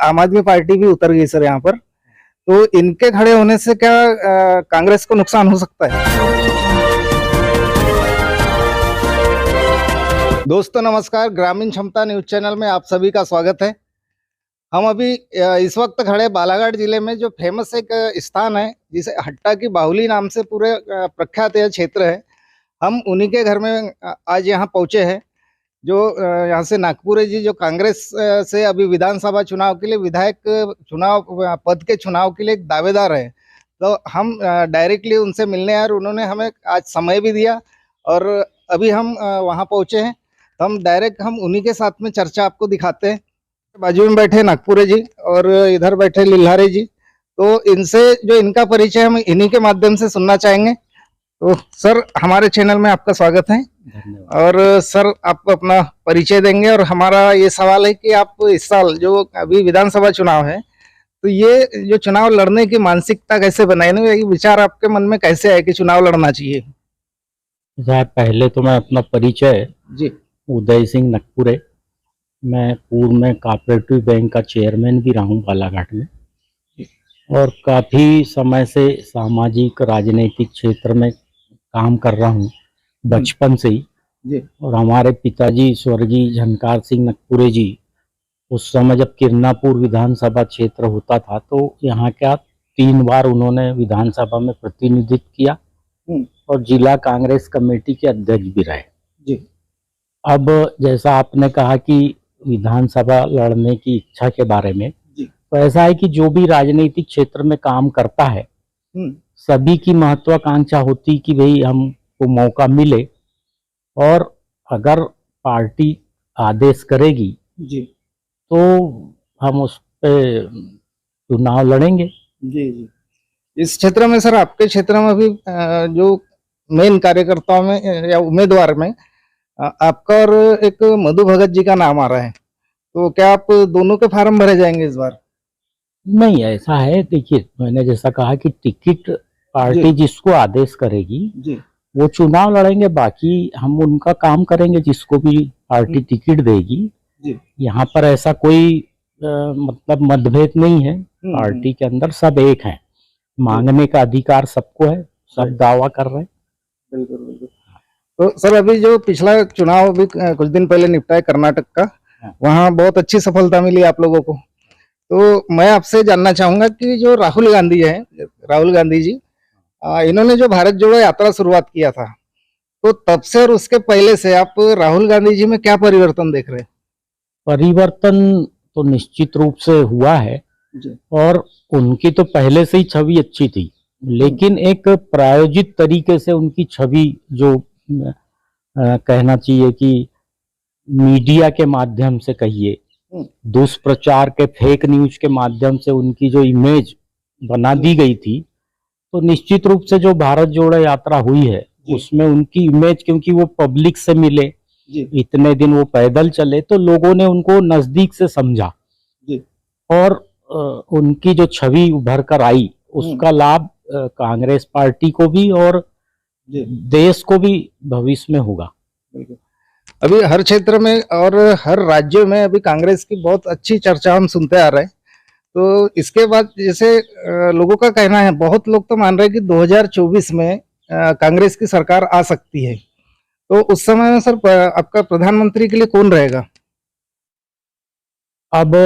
आम आदमी पार्टी भी उतर गई सर यहाँ पर, तो इनके खड़े होने से क्या कांग्रेस को नुकसान हो सकता है? दोस्तों नमस्कार, ग्रामीण क्षमता न्यूज चैनल में आप सभी का स्वागत है। हम अभी इस वक्त खड़े बालाघाट जिले में जो फेमस एक स्थान है जिसे हट्टा की बाहुली नाम से पूरे प्रख्यात यह क्षेत्र है। हम उन्हीं के घर में आज यहाँ पहुँचे हैं। जो यहाँ से नागपुरे जी जो कांग्रेस से अभी विधानसभा चुनाव के लिए विधायक चुनाव पद के चुनाव के लिए एक दावेदार है, तो हम डायरेक्टली उनसे मिलने आए और उन्होंने हमें आज समय भी दिया और अभी हम वहाँ पहुँचे हैं। तो हम डायरेक्ट उन्हीं के साथ में चर्चा आपको दिखाते हैं। बाजू में बैठे नागपुरे जी और इधर बैठे लिल्हारे जी, तो इनसे जो इनका परिचय हम इन्हीं के माध्यम से सुनना चाहेंगे। तो सर हमारे चैनल में आपका स्वागत है। और सर आप अपना परिचय देंगे और हमारा ये सवाल है कि आप इस साल जो अभी विधानसभा चुनाव है, तो ये जो चुनाव लड़ने की मानसिकता कैसे बनाई, ये विचार आपके मन में कैसे आए कि चुनाव लड़ना चाहिए? पहले तो मैं अपना परिचय जी, उदय सिंह नागपुरे, मैं पूर्व में कोऑपरेटिव बैंक का चेयरमैन भी रहा हूँ बालाघाट में और काफ़ी समय से सामाजिक राजनीतिक क्षेत्र में काम कर रहा हूँ बचपन से ही जी। और हमारे पिताजी स्वर्गीय झनकार सिंह नागपुरे जी उस समय जब किरनापुर विधानसभा क्षेत्र होता था तो यहाँ का 3 बार उन्होंने विधानसभा में प्रतिनिधित्व किया और जिला कांग्रेस कमेटी के अध्यक्ष भी रहे जी। अब जैसा आपने कहा कि विधानसभा लड़ने की इच्छा के बारे में, तो ऐसा है कि जो भी राजनीतिक क्षेत्र में काम करता है सभी की महत्वाकांक्षा होती कि भाई हमको मौका मिले और अगर पार्टी आदेश करेगी जी, तो हम उस पे चुनाव लड़ेंगे। जी जी। इस क्षेत्र में सर, आपके क्षेत्र में भी जो मेन कार्यकर्ताओं में या उम्मीदवार में आपका और एक मधु भगत जी का नाम आ रहा है, तो क्या आप दोनों के फार्म भरे जाएंगे इस बार? नहीं, ऐसा है, देखिए मैंने जैसा कहा कि टिकट पार्टी जिसको आदेश करेगी जी, वो चुनाव लड़ेंगे, बाकी हम उनका काम करेंगे जिसको भी पार्टी टिकट देगी। यहाँ पर ऐसा कोई मतलब मतभेद नहीं है, पार्टी के अंदर सब एक हैं, मांगने का अधिकार सबको है, सब दावा कर रहे हैं। बिल्कुल बिल्कुल। तो सर अभी जो पिछला चुनाव भी कुछ दिन पहले निपटा है कर्नाटक का, वहाँ बहुत अच्छी सफलता मिली आप लोगों को। तो मैं आपसे जानना चाहूंगा कि जो राहुल गांधी जी इन्होंने जो भारत जोड़ो यात्रा शुरुआत किया था, तो तब से और उसके पहले से आप राहुल गांधी जी में क्या परिवर्तन देख रहे हैं? परिवर्तन तो निश्चित रूप से हुआ है जी। और उनकी तो पहले से ही छवि अच्छी थी, लेकिन एक प्रायोजित तरीके से उनकी छवि जो कहना चाहिए कि मीडिया के माध्यम से कहिए, दुष्प्रचार के फेक न्यूज के माध्यम से उनकी जो इमेज बना दी गई थी, तो निश्चित रूप से जो भारत जोड़ो यात्रा हुई है उसमें उनकी इमेज, क्योंकि वो पब्लिक से मिले, इतने दिन वो पैदल चले, तो लोगों ने उनको नजदीक से समझा और उनकी जो छवि उभर कर आई उसका लाभ कांग्रेस पार्टी को भी और देश को भी भविष्य में होगा। अभी हर क्षेत्र में और हर राज्य में अभी कांग्रेस की बहुत अच्छी चर्चा हम सुनते आ रहे हैं। तो इसके बाद जैसे लोगों का कहना है, बहुत लोग तो मान रहे हैं कि 2024 में कांग्रेस की सरकार आ सकती है, तो उस समय में सर आपका प्रधानमंत्री के लिए कौन रहेगा? अब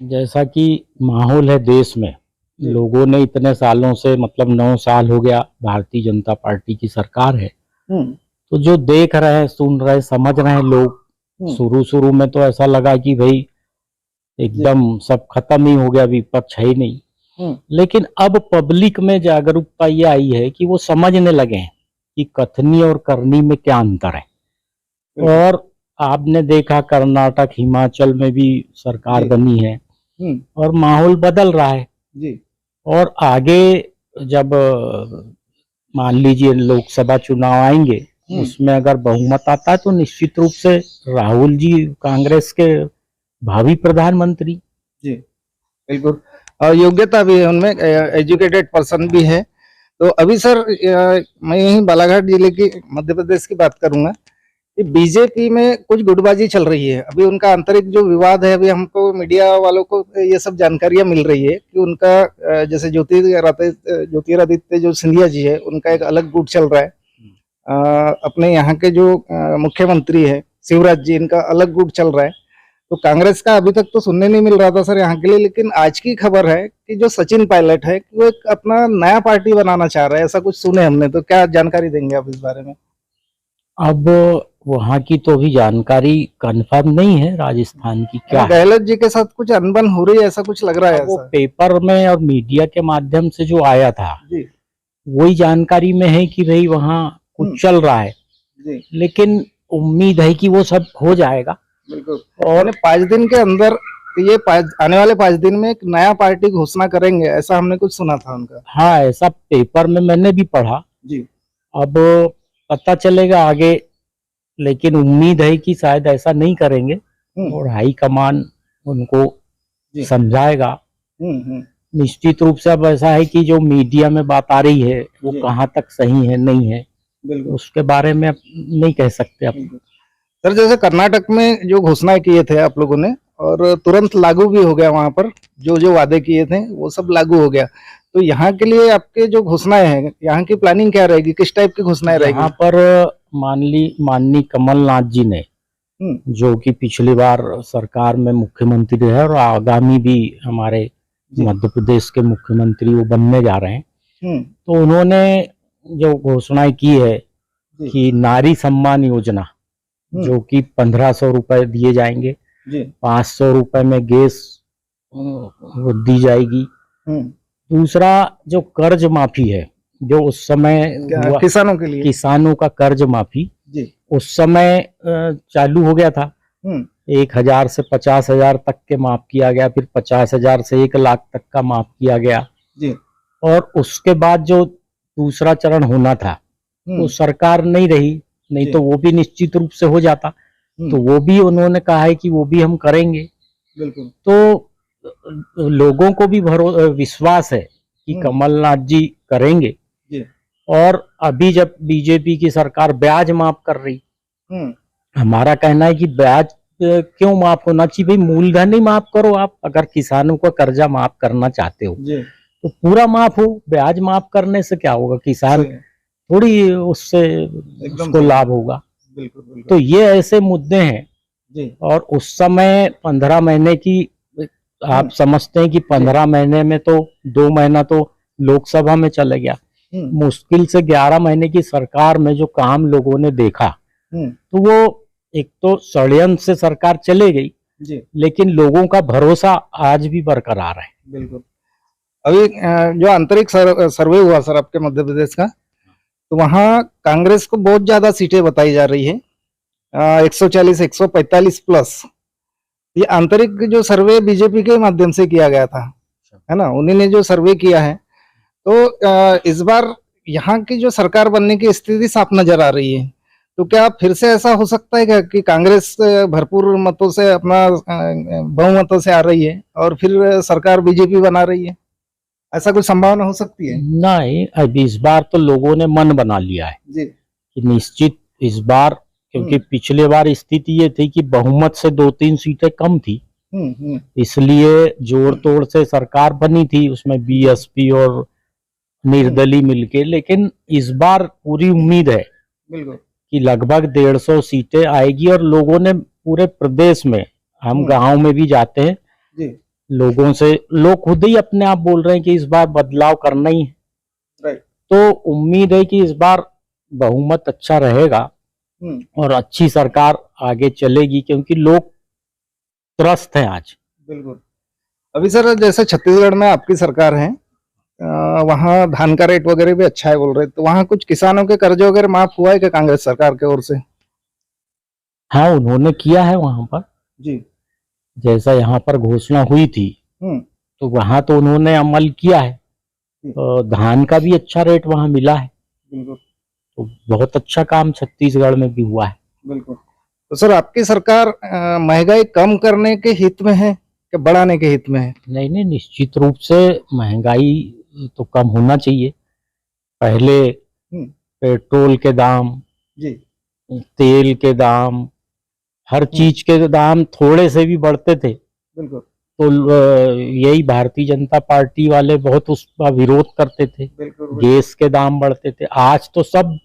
जैसा कि माहौल है देश में, लोगों ने इतने सालों से, मतलब 9 साल हो गया भारतीय जनता पार्टी की सरकार है, तो जो देख रहे हैं, सुन रहे, समझ रहे हैं लोग, शुरू में तो ऐसा लगा कि भाई एकदम सब खत्म ही हो गया, विपक्ष है ही नहीं, लेकिन अब पब्लिक में जागरूकता ये आई है कि वो समझने लगे हैं कि कथनी और करनी में क्या अंतर है। और आपने देखा कर्नाटक, हिमाचल में भी सरकार बनी है और माहौल बदल रहा है जी। और आगे जब मान लीजिए लोकसभा चुनाव आएंगे, उसमें अगर बहुमत आता है तो निश्चित रूप से राहुल जी कांग्रेस के भावी प्रधानमंत्री। जी बिल्कुल, और योग्यता भी है उनमें, एजुकेटेड पर्सन भी है। तो अभी सर मैं यही बालाघाट जिले की, मध्य प्रदेश की बात करूंगा ये बीजेपी में कुछ गुटबाजी चल रही है, अभी उनका आंतरिक जो विवाद है, अभी हमको मीडिया वालों को ये सब जानकारियां मिल रही है कि उनका जैसे ज्योतिरादित्य जो सिंधिया जी है, उनका एक अलग गुट चल रहा है। अपने यहाँ के जो मुख्यमंत्री है शिवराज जी, इनका अलग गुट चल रहा है। तो कांग्रेस का अभी तक तो सुनने नहीं मिल रहा था सर यहाँ के लिए, लेकिन आज की खबर है कि जो सचिन पायलट है कि वो एक अपना नया पार्टी बनाना चाह रहा है, ऐसा कुछ सुने हमने। तो क्या जानकारी देंगे आप इस बारे में? अब वहाँ की तो अभी जानकारी कंफर्म नहीं है राजस्थान की क्या है। गहलोत जी के साथ कुछ अनबन हो रही है, ऐसा कुछ लग रहा है। वो पेपर में और मीडिया के माध्यम से जो आया था जी, वही जानकारी में है कि भाई वहाँ कुछ चल रहा है जी, लेकिन उम्मीद है कि वो सब हो जाएगा। बिल्कुल। और 5 दिन के अंदर ये आने वाले 5 दिन में एक नया पार्टी घोषणा करेंगे, ऐसा हमने कुछ सुना था उनका। हाँ, ऐसा पेपर में मैंने भी पढ़ा जी। अब पता चलेगा आगे, लेकिन उम्मीद है कि शायद ऐसा नहीं करेंगे और हाई कमान उनको समझाएगा। निश्चित रूप से अब ऐसा है कि जो मीडिया में बात आ रही है वो कहाँ तक सही है नहीं है, उसके बारे में अब नहीं कह सकते। अब सर जैसे कर्नाटक में जो घोषणाएं किए थे आप लोगों ने, और तुरंत लागू भी हो गया, वहां पर जो जो वादे किए थे वो सब लागू हो गया। तो यहाँ के लिए आपके जो घोषणाएं हैं, यहाँ की प्लानिंग क्या रहेगी, किस टाइप की घोषणाएं रहेगी? यहाँ पर माननीय कमलनाथ जी ने, जो कि पिछली बार सरकार में मुख्यमंत्री है और आगामी भी हमारे मध्य प्रदेश के मुख्यमंत्री वो बनने जा रहे हैं, तो उन्होंने जो घोषणाएं की है कि नारी सम्मान योजना, जो कि 1500 रुपए दिए जाएंगे, 500 रुपए में गैस दी जाएगी। दूसरा जो कर्ज माफी है, जो उस समय किसानों के लिए, किसानों का कर्ज माफी उस समय चालू हो गया था। 1000 से 50,000 तक के माफ किया गया, फिर 50,000 से 1 लाख तक का माफ किया गया और उसके बाद जो दूसरा चरण होना था वो सरकार नहीं रही, नहीं तो वो भी निश्चित रूप से हो जाता। तो वो भी उन्होंने कहा है कि वो भी हम करेंगे। बिल्कुल। तो लोगों को भी विश्वास है कि कमलनाथ जी करेंगे। और अभी जब बीजेपी की सरकार ब्याज माफ कर रही, हमारा कहना है कि ब्याज क्यों माफ होना चाहिए भाई, मूलधन ही माफ करो। आप अगर किसानों का कर्जा माफ करना चाहते हो तो पूरा माफ हो, ब्याज माफ करने से क्या होगा, किसान थोड़ी उससे उसको लाभ होगा। बिल्कुल। तो ये ऐसे मुद्दे हैं। और उस समय 15 महीने की, आप समझते हैं कि 15 महीने में तो 2 महीना तो लोकसभा में चले गया, मुश्किल से 11 महीने की सरकार में जो काम लोगों ने देखा, तो वो एक तो षड्यंत्र से सरकार चले गई लेकिन लोगों का भरोसा आज भी बरकरार है। बिल्कुल। अभी जो आंतरिक सर्वे हुआ सर आपके मध्य प्रदेश का, तो वहाँ कांग्रेस को बहुत ज्यादा सीटें बताई जा रही है, 140 145 प्लस। ये आंतरिक जो सर्वे बीजेपी के माध्यम से किया गया था, है ना, उन्हीं ने जो सर्वे किया है। तो इस बार यहाँ की जो सरकार बनने की स्थिति साफ नजर आ रही है। तो क्या फिर से ऐसा हो सकता है क्या कि कांग्रेस भरपूर मतों से, अपना बहुमतों से आ रही है और फिर सरकार बीजेपी बना रही है, ऐसा कुछ संभावना हो सकती है? नहीं, अब इस बार तो लोगों ने मन बना लिया है कि निश्चित इस बार, क्योंकि पिछले बार स्थिति ये थी कि बहुमत से 2-3 सीटें कम थी, इसलिए जोड़ तोड़ से सरकार बनी थी, उसमें बीएसपी और निर्दलीय मिलके। लेकिन इस बार पूरी उम्मीद है कि लगभग 150 सीटें आएगी और लोगों ने पूरे प्रदेश में, हम गांव में भी जाते हैं, लोगों से, लोग खुद ही अपने आप बोल रहे हैं कि इस बार बदलाव करना ही है। तो उम्मीद है कि इस बार बहुमत अच्छा रहेगा और अच्छी सरकार आगे चलेगी, क्योंकि लोग त्रस्त हैं आज। बिल्कुल। अभी सर जैसे छत्तीसगढ़ में आपकी सरकार है, वहाँ धान का रेट वगैरह भी अच्छा है बोल रहे, तो वहाँ कुछ किसानों के कर्ज वगैरह माफ हुआ है क्या कांग्रेस सरकार की ओर से? हाँ, उन्होंने किया है वहां पर जैसा यहाँ पर घोषणा हुई थी, तो वहां तो उन्होंने अमल किया है। तो धान का भी अच्छा रेट वहां मिला है। तो बहुत अच्छा काम छत्तीसगढ़ में भी हुआ है। बिल्कुल। तो सर आपकी सरकार महंगाई कम करने के हित में है कि बढ़ाने के हित में है? नहीं, निश्चित रूप से महंगाई तो कम होना चाहिए। पहले पेट्रोल के दाम तेल के दाम, हर चीज के दाम थोड़े से भी बढ़ते थे बिल्कुल तो यही भारतीय जनता पार्टी वाले बहुत उसका विरोध करते थे। बिल्कुल। गैस के दाम बढ़ते थे, आज तो सब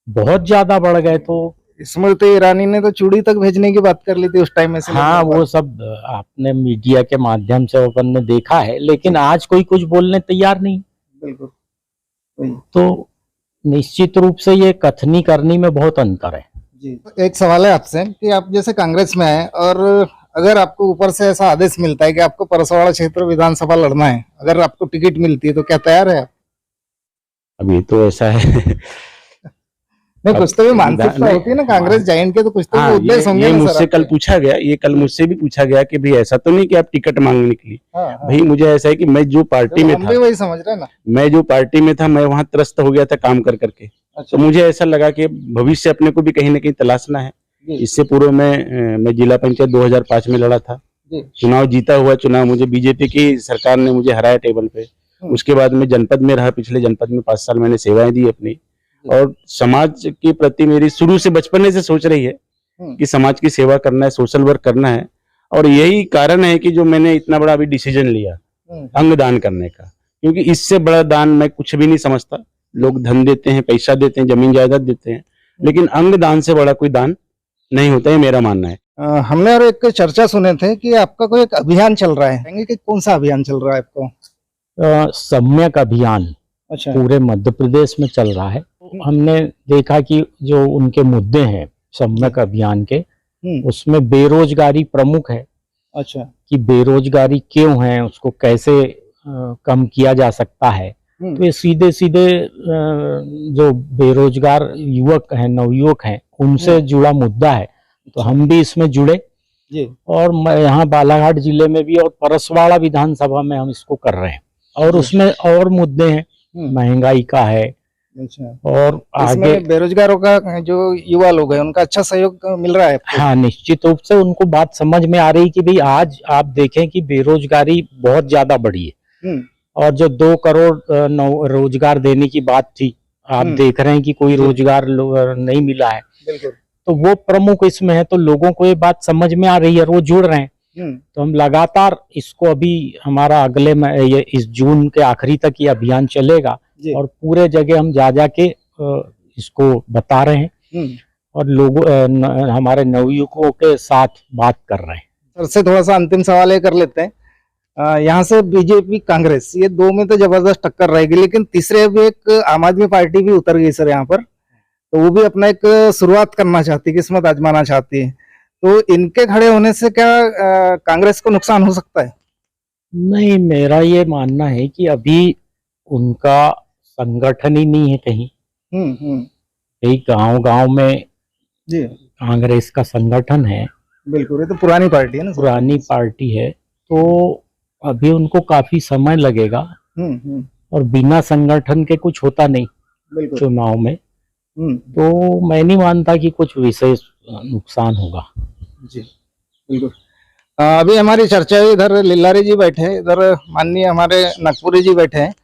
बहुत ज्यादा बढ़ गए। तो स्मृति ईरानी ने तो चूड़ी तक भेजने की बात कर ली थी उस टाइम में से। हाँ, वो सब आपने मीडिया के माध्यम से अपन ने देखा है, लेकिन आज कोई कुछ बोलने तैयार नहीं। बिल्कुल वही। तो निश्चित रूप से ये कथनी करनी में बहुत अंतर है। जी, एक सवाल है आपसे कि आप जैसे कांग्रेस में हैं और अगर आपको ऊपर से ऐसा आदेश मिलता है कि आपको परसवाड़ा क्षेत्र विधानसभा लड़ना है, अगर आपको टिकट मिलती है तो क्या तैयार है आप? अब ये तो ऐसा है नहीं, कुछ तो भी मानसिकता नहीं, होती है ना कांग्रेस जाइंट के, तो कुछ तो हाँ, उद्देश्य होंगे ये ना मुझसे सर कल आपके? पूछा गया, ये कल मुझसे भी पूछा गया कि भाई ऐसा तो नहीं कि आप टिकट मांगने निकली। हाँ, हाँ। भाई मुझे ऐसा है कि मैं जो पार्टी में हम था, भी वही समझ रहे हैं ना। मैं जो पार्टी में था, मैं वहां त्रस्त हो गया था काम कर करके। अच्छा तो मुझे ऐसा लगा कि भविष्य अपने को भी कहीं ना कहीं तलाशना है। जी, इससे पूर्व मैं जिला पंचायत 2005 में लड़ा था, जी, चुनाव जीता हुआ चुनाव, मुझे बीजेपी की सरकार ने मुझे हराया टेबल पे। उसके बाद मैं जनपद में रहा, पिछले जनपद में 5 साल मैंने सेवाएं दी अपनी, और समाज के प्रति मेरी शुरू से बचपने से सोच रही है कि समाज की सेवा करना है, सोशल वर्क करना है। और यही कारण है कि जो मैंने इतना बड़ा अभी डिसीजन लिया अंगदान करने का, क्योंकि इससे बड़ा दान मैं कुछ भी नहीं समझता। लोग धन देते हैं, पैसा देते हैं, जमीन जायदाद देते हैं, लेकिन अंगदान से बड़ा कोई दान नहीं होता है, मेरा मानना है। हमने और एक चर्चा सुने थे कि आपका कोई एक अभियान चल रहा है, कहेंगे कि कौन सा अभियान चल रहा है आपको? सम्यक अभियान अच्छा, पूरे मध्य प्रदेश में चल रहा है। हमने देखा कि जो उनके मुद्दे हैं सम्यक अभियान के, उसमें बेरोजगारी प्रमुख है। अच्छा, कि बेरोजगारी क्यों है, उसको कैसे कम किया जा सकता है। तो ये सीधे सीधे जो बेरोजगार युवक हैं, नवयुवक हैं, उनसे जुड़ा मुद्दा है। तो हम भी इसमें जुड़े, जी, और मैं यहाँ बालाघाट जिले में भी और परसवाड़ा विधानसभा में हम इसको कर रहे हैं। और जी। उसमें और मुद्दे हैं, महंगाई का है, अच्छा। और आगे इसमें बेरोजगारों का जो युवा लोग हैं उनका अच्छा सहयोग मिल रहा है आपको? हाँ, निश्चित रूप से उनको बात समझ में आ रही कि भाई आज आप देखें कि बेरोजगारी बहुत ज्यादा बढ़ी है, और जो 2 करोड़ रोजगार देने की बात थी, आप देख रहे हैं कि कोई रोजगार नहीं मिला है। बिल्कुल। तो वो प्रमुख इसमें है, तो लोगों को ये बात समझ में आ रही है, वो जुड़ रहे हैं। तो हम लगातार इसको, अभी हमारा अगले ये इस जून के आखिरी तक ये अभियान चलेगा, और पूरे जगह हम जा के इसको बता रहे हैं, और लोगों हमारे नवयुवकों के साथ बात कर रहे हैं। सर से थोड़ा सा अंतिम सवाल ये कर लेते हैं, यहाँ से बीजेपी कांग्रेस ये 2 में तो जबरदस्त टक्कर रहेगी, लेकिन तीसरे भी एक आम आदमी पार्टी भी उतर गई सर यहाँ पर, तो वो भी अपना एक शुरुआत करना चाहती है, किस्मत आजमाना चाहती है। तो इनके खड़े होने से क्या कांग्रेस को नुकसान हो सकता है? नहीं, मेरा ये मानना है कि अभी उनका संगठन ही नहीं है कहीं। कई गांव में जी, कांग्रेस का संगठन है। बिल्कुल, ये तो पुरानी पार्टी है ना, पुरानी पार्टी है, तो अभी उनको काफी समय लगेगा, और बिना संगठन के कुछ होता नहीं बिल्कुल। चुनाव में। तो मैं नहीं मानता कि कुछ विशेष नुकसान होगा। जी, बिल्कुल। अभी हमारी चर्चा है, इधर लिल्लारी जी बैठे हैं, इधर माननीय हमारे नागपुरी जी बैठे हैं।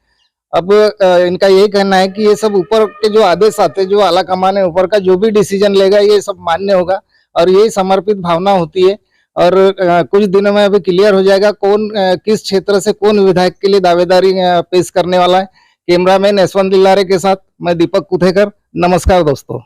अब इनका यही कहना है कि ये सब ऊपर के जो आदेश आते हैं, जो आला कमान है ऊपर का, जो भी डिसीजन लेगा ये सब मान्य होगा, और यही समर्पित भावना होती है। और कुछ दिनों में अभी क्लियर हो जाएगा कौन किस क्षेत्र से कौन विधायक के लिए दावेदारी पेश करने वाला है। कैमरामैन यशवंत लिल्लारे के साथ मैं दीपक कुथेकर, नमस्कार दोस्तों।